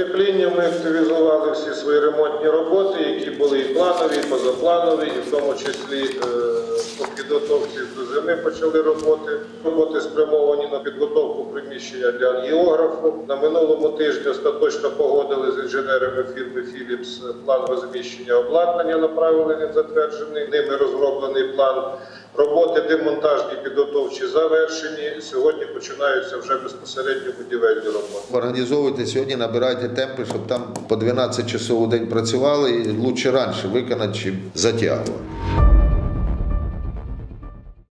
Потепління ми активізували всі свої ремонтні роботи, які були і планові, і позапланові, і в тому числі по підготовці до зими почали роботи. Роботи спрямовані на підготовку приміщення для ангіографу. На минулому тижні остаточно погодили з інженерами фірми Philips план розміщення обладнання, направили він затверджений. Ними розроблений план. Роботи демонтажні, підготовчі завершені. Сьогодні починаються вже безпосередньо будівельні роботи. Організовуйте сьогодні, набирайте темпи, щоб там по 12 часов у день працювали і краще раніше виконати, чим затягувати.